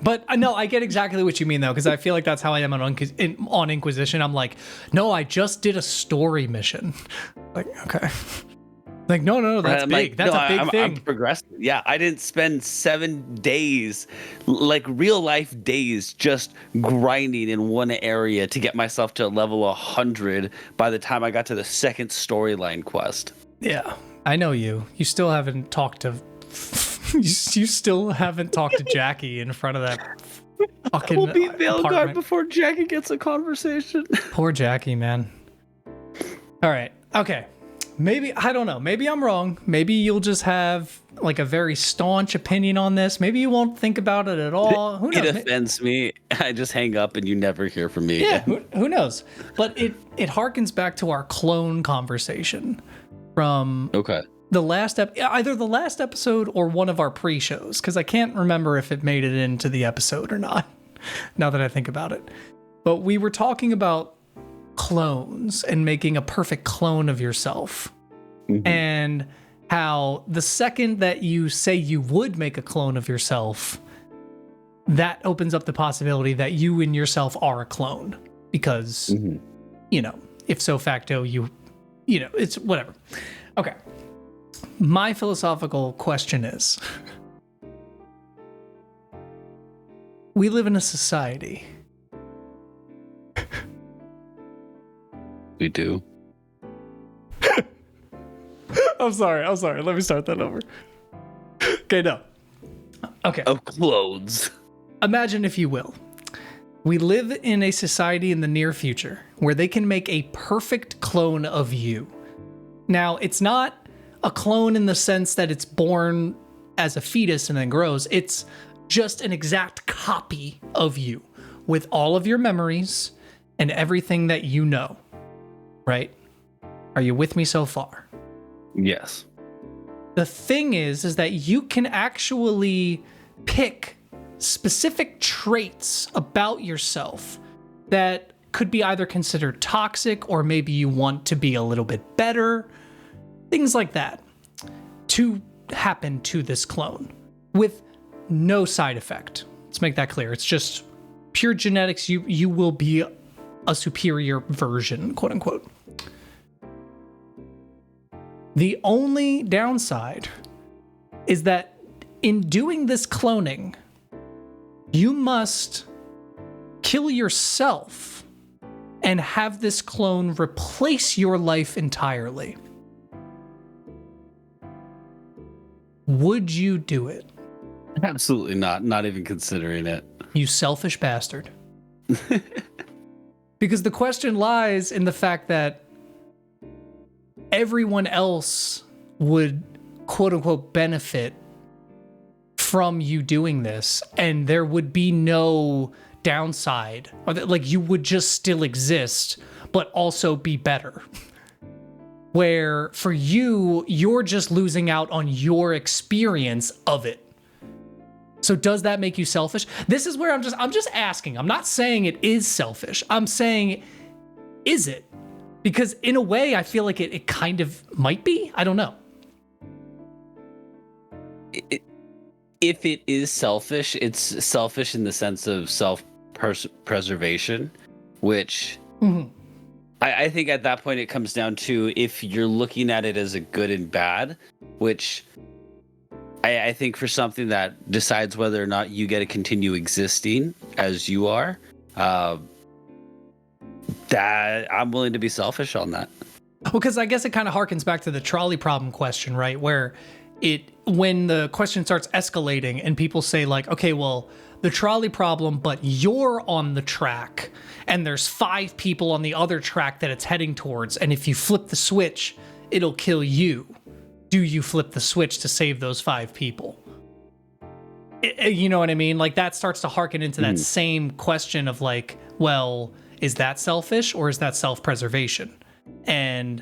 but no, I get exactly what you mean though, because I feel like that's how I am on Inquisition. I'm like, no, I just did a story mission. Like, okay. Like, no, that's big. That's a big thing. I'm progressing. Yeah, I didn't spend 7 days, like real life days, just grinding in one area to get myself to level 100 by the time I got to the second storyline quest. Yeah, I know you. You still haven't talked to. You still haven't talked to Jackie in front of that fucking. We'll beat Veilguard before Jackie gets a conversation. Poor Jackie, man. All right. Okay. Maybe, I don't know. Maybe I'm wrong. Maybe you'll just have like a very staunch opinion on this. Maybe you won't think about it at all. Who knows? It offends me. I just hang up and you never hear from me. Yeah, who knows? But it harkens back to our clone conversation from the last either the last episode or one of our pre-shows, because I can't remember if it made it into the episode or not, now that I think about it. But we were talking about clones and making a perfect clone of yourself. Mm-hmm. And how the second that you say you would make a clone of yourself, that opens up the possibility that you and yourself are a clone, because ipso facto it's whatever. Okay, my philosophical question is, we live in a society. We do. I'm sorry. Let me start that over. Okay, no. Okay. Of clothes. Imagine, if you will, we live in a society in the near future where they can make a perfect clone of you. Now, it's not a clone in the sense that it's born as a fetus and then grows. It's just an exact copy of you with all of your memories and everything that you know. Right? Are you with me so far? Yes. The thing is that you can actually pick specific traits about yourself that could be either considered toxic, or maybe you want to be a little bit better, things like that, to happen to this clone with no side effect. Let's make that clear. It's just pure genetics. You will be a superior version, quote unquote. The only downside is that in doing this cloning, you must kill yourself and have this clone replace your life entirely. Would you do it? Absolutely not. Not even considering it. You selfish bastard. Because the question lies in the fact that everyone else would, quote unquote, benefit from you doing this, and there would be no downside, or that, like, you would just still exist, but also be better. Where for you, you're just losing out on your experience of it. So does that make you selfish? This is where I'm just asking. I'm not saying it is selfish. I'm saying, is it? Because in a way, I feel like it kind of might be. I don't know. If it is selfish, it's selfish in the sense of self-preservation, which I think at that point it comes down to if you're looking at it as a good and bad, which I think for something that decides whether or not you get to continue existing as you are, that I'm willing to be selfish on that. Well, because I guess it kind of harkens back to the trolley problem question, right? Where when the question starts escalating and people say like, okay, well, the trolley problem, but you're on the track and there's 5 people on the other track that it's heading towards. And if you flip the switch, it'll kill you. Do you flip the switch to save those 5 people? You know what I mean? Like that starts to harken into that same question of like, well, is that selfish or is that self-preservation? And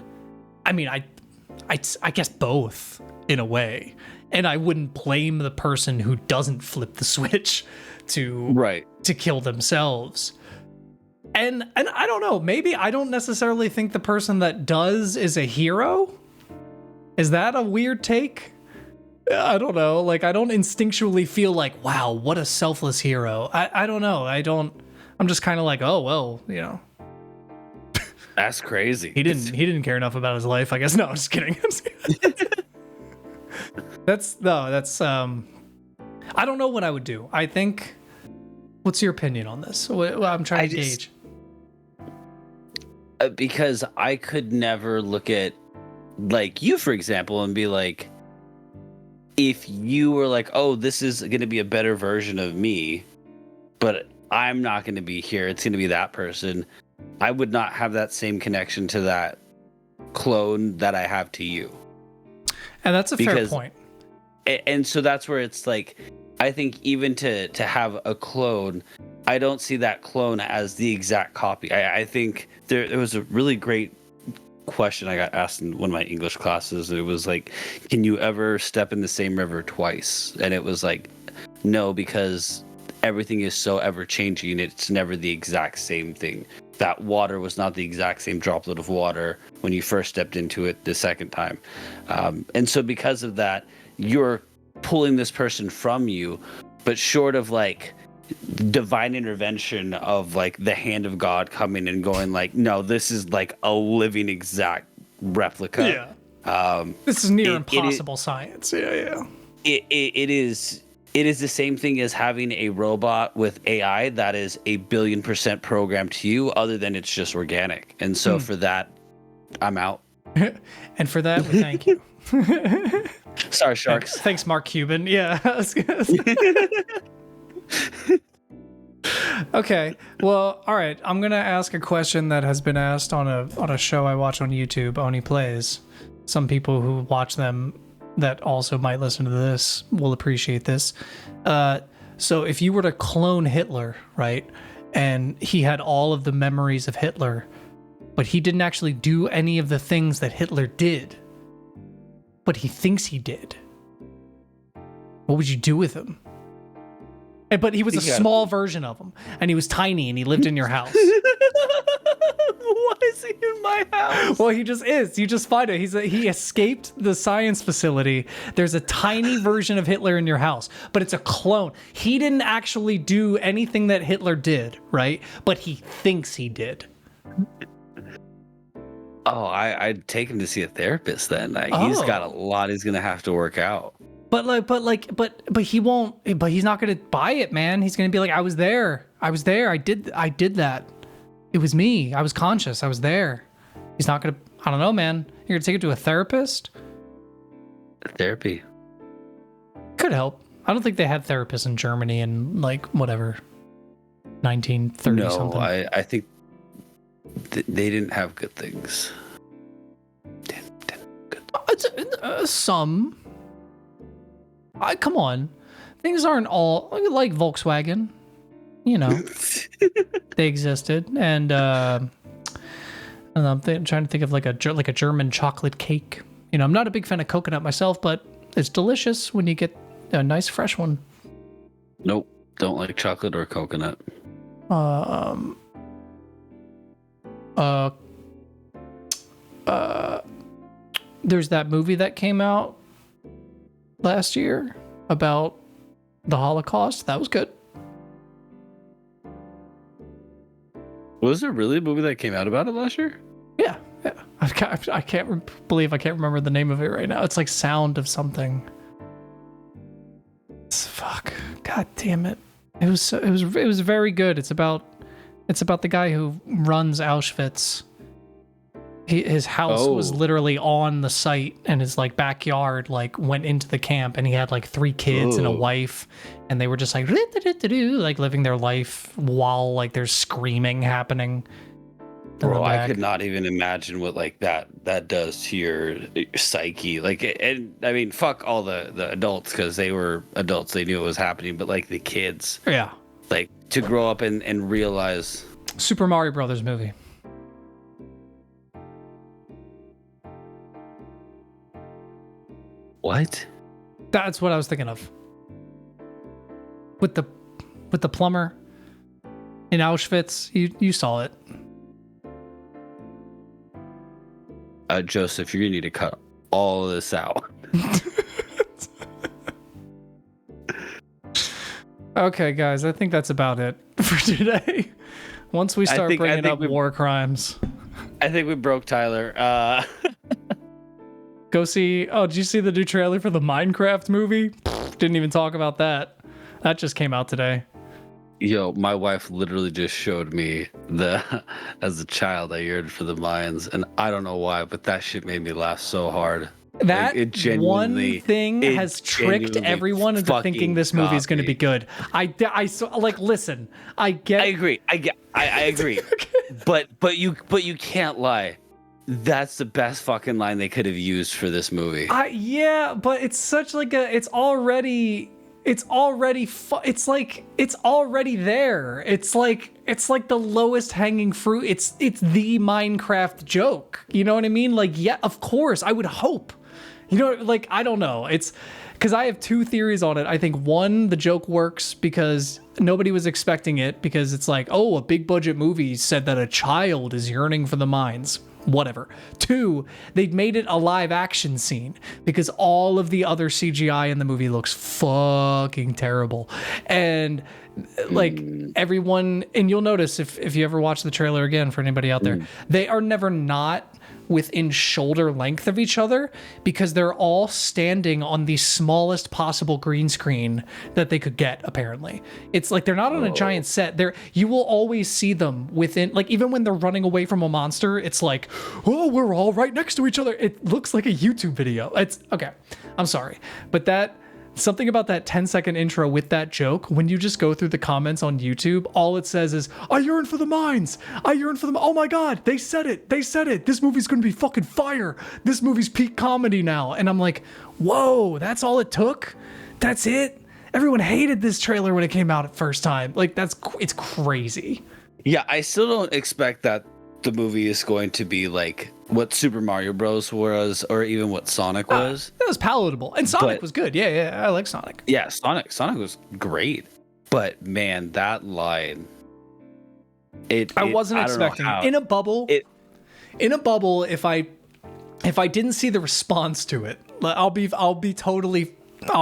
I mean, I guess both in a way. And I wouldn't blame the person who doesn't flip the switch to kill themselves. And I don't know, maybe I don't necessarily think the person that does is a hero. Is that a weird take? I don't know. Like, I don't instinctually feel like, wow, what a selfless hero. I don't know. I'm just kind of like, oh, well, you know. That's crazy. He didn't care enough about his life, I guess. No, I'm just kidding. I don't know what I would do. I think, what's your opinion on this? I'm trying to gauge. Because I could never look at, like, you, for example, and be like, if you were like, oh, this is going to be a better version of me, but I'm not going to be here, it's going to be that person, I would not have that same connection to that clone that I have to you. And that's a fair point. And so that's where it's like, I think even to have a clone, I don't see that clone as the exact copy. I think there was a really great question I got asked in one of my English classes. It was like, can you ever step in the same river twice? And it was like, no, because everything is so ever changing. It's never the exact same thing. That water was not the exact same droplet of water when you first stepped into it the second time. And so because of that, you're pulling this person from you, but short of like divine intervention of like the hand of God coming and going like, no, this is like a living exact replica. Yeah. This is near impossible science. Yeah. It is the same thing as having a robot with AI that is 1,000,000,000% programmed to you, other than it's just organic. And so for that, I'm out. And for that, we thank you. Sorry, sharks. Thanks, Mark Cuban. Yeah. Okay. Well, all right. I'm gonna ask a question that has been asked on a show I watch on YouTube, Oni Plays. Some people who watch them that also might listen to this will appreciate this. So if you were to clone Hitler, right, and he had all of the memories of Hitler, but he didn't actually do any of the things that Hitler did, but he thinks he did, what would you do with him? But he was a small version of him, and he was tiny, and he lived in your house. Why is he in my house? Well, he just is. You just find it. He escaped the science facility. There's a tiny version of Hitler in your house, but it's a clone. He didn't actually do anything that Hitler did, right? But he thinks he did. Oh, I'd take him to see a therapist then. He's got a Oh. lot he's gonna have to work out. But he won't. But he's not gonna buy it, man. He's gonna be like, I was there. I did that. It was me. I was conscious. I was there. He's not gonna. I don't know, man. You're gonna take it to a therapist? Therapy. Could help. I don't think they had therapists in Germany in like whatever 1930 No, something. I think they didn't have good things. Some. Come on, things aren't all like Volkswagen. You know, they existed, and I don't know, I'm trying to think of like a German chocolate cake. You know, I'm not a big fan of coconut myself, but it's delicious when you get a nice fresh one. Nope, don't like chocolate or coconut. There's that movie that came out last year about the Holocaust. That was good. Was there really a movie that came out about it last year? Yeah. I can't believe I can't remember the name of it right now. It's like Sound of something. Fuck. God damn it. It was very good. It's about the guy who runs Auschwitz. His house was literally on the site, and his like backyard like went into the camp, and he had like 3 kids and a wife, and they were just like like living their life while like there's screaming happening. Bro, I could not even imagine what like that does to your psyche. Like, and I mean, fuck all the adults, because they were adults, they knew it was happening, but like the kids, Yeah. like to grow up and realize. Super Mario Brothers movie. What? That's what I was thinking of. With the plumber in Auschwitz, you saw it. Joseph, you're gonna need to cut all of this out. Okay, guys, I think that's about it for today. Once we start bringing up war crimes. I think we broke Tyler. Go see. Oh, did you see the new trailer for the Minecraft movie? Didn't even talk about that. That just came out today. Yo, my wife literally just showed me as a child I yearned for the mines, and I don't know why, but that shit made me laugh so hard. That one thing has tricked everyone into thinking this movie is going to be good. Listen, I agree. I agree. But you can't lie. That's the best fucking line they could have used for this movie. Yeah, but it's such like it's already there. It's like the lowest hanging fruit. It's the Minecraft joke. You know what I mean? Like, yeah, of course, I would hope. You know, like, I don't know. It's because I have 2 theories on it. I think one, the joke works because nobody was expecting it, because it's like, oh, a big budget movie said that a child is yearning for the mines. Whatever. 2, they'd made it a live action scene because all of the other CGI in the movie looks fucking terrible. And like everyone, and you'll notice if you ever watch the trailer again, for anybody out there, they are never not within shoulder length of each other, because they're all standing on the smallest possible green screen that they could get. Apparently, it's like they're not on a giant set. You will always see them within, like, even when they're running away from a monster, it's like, oh, we're all right next to each other. It looks like a YouTube video. It's okay. I'm sorry, but something about that 10-second intro with that joke, when you just go through the comments on YouTube, all it says is, I yearn for the mines. I yearn for them. Oh my God, they said it. This movie's going to be fucking fire. This movie's peak comedy now. And I'm like, whoa, that's all it took? That's it? Everyone hated this trailer when it came out at first time. Like, it's crazy. Yeah, I still don't expect that the movie is going to be like what Super Mario Bros. Was, or even what Sonic was. It was palatable. And Sonic was good. Yeah, I like Sonic. Yeah, Sonic was great. But man, that line, I wasn't expecting it. In a bubble, if I didn't see the response to it, I'll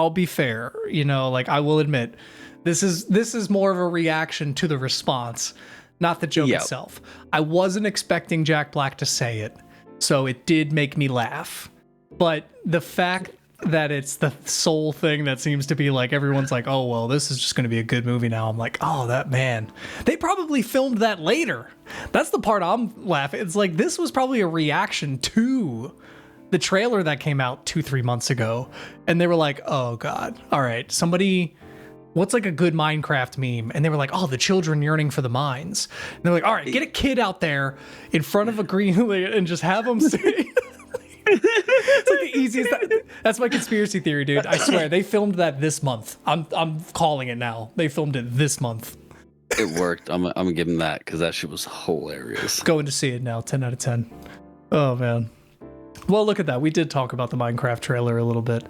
be fair, you know, like, I will admit this is more of a reaction to the response, not the joke itself. I wasn't expecting Jack Black to say it. So it did make me laugh. But the fact that it's the sole thing that seems to be like everyone's like, oh, well, this is just going to be a good movie now. I'm like, oh, that man. They probably filmed that later. That's the part I'm laughing. It's like this was probably a reaction to the trailer that came out 2-3 months ago. And they were like, oh, God. All right. Somebody, what's like a good Minecraft meme? And they were like, oh, the children yearning for the mines. And they're like, all right, get a kid out there in front of a green and just have them say. It's like the easiest. That's my conspiracy theory, dude. I swear they filmed that this month. I'm calling it now. They filmed it this month. It worked. I'm gonna give them that because that shit was hilarious. Going to see it now. 10 out of 10. Oh man. Well, look at that. We did talk about the Minecraft trailer a little bit.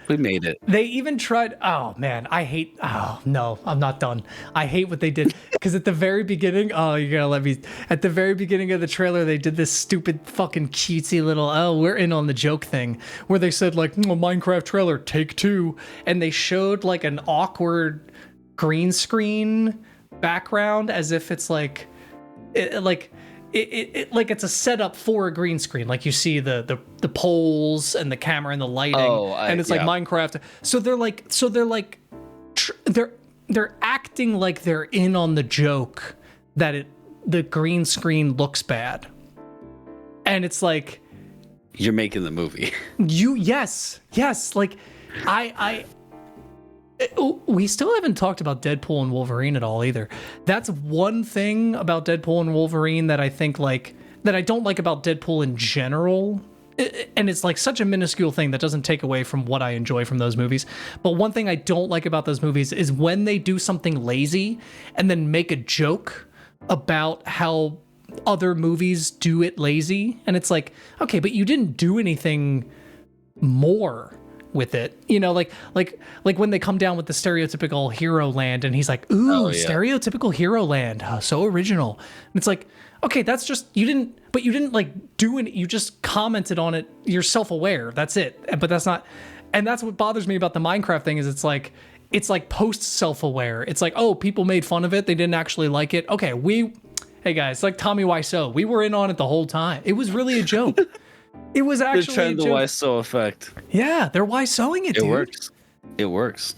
We made it. They even tried. Oh man, I hate. Oh no, I'm not done. I hate what they did because at the very beginning. Oh, you gotta let me. At the very beginning of the trailer, they did this stupid fucking cutesy little. Oh, we're in on the joke thing where they said like Minecraft trailer take 2, and they showed like an awkward green screen background as if it's like, It like it's a setup for a green screen. Like you see the poles and the camera and the lighting, and it's like Minecraft. So they're acting like they're in on the joke that the green screen looks bad, and it's like you're making the movie. Yes. Like we still haven't talked about Deadpool and Wolverine at all either. That's one thing about Deadpool and Wolverine that I think like that I don't like about Deadpool in general. And it's like such a minuscule thing that doesn't take away from what I enjoy from those movies. But one thing I don't like about those movies is when they do something lazy and then make a joke about how other movies do it lazy. And it's like, okay, but you didn't do anything more with it, you know, like when they come down with the stereotypical hero land and he's like, ooh, stereotypical hero land, so original. And it's like, okay, that's just, you didn't like do it, you just commented on it, you're self-aware, that's it. But that's not, and that's what bothers me about the Minecraft thing is it's like post self-aware. It's like, oh, people made fun of it, they didn't actually like it. Okay, hey guys, like Tommy Wiseau, we were in on it the whole time. It was really a joke. It was actually they're trying the Wiseau effect. Yeah, they're Wiseauing it, dude. It works.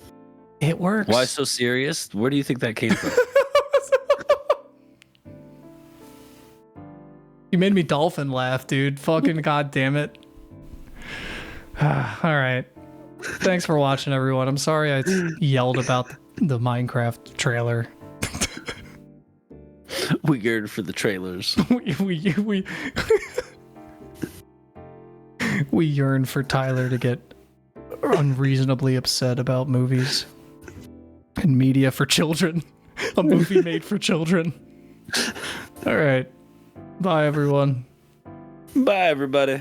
Why so serious? Where do you think that came from? You made me dolphin laugh, dude. Fucking goddamn it. All right. Thanks for watching, everyone. I'm sorry I yelled about the Minecraft trailer. We yearn for the trailers. We yearn for Tyler to get unreasonably upset about movies and media for children. A movie made for children. All right. Bye, everyone. Bye, everybody.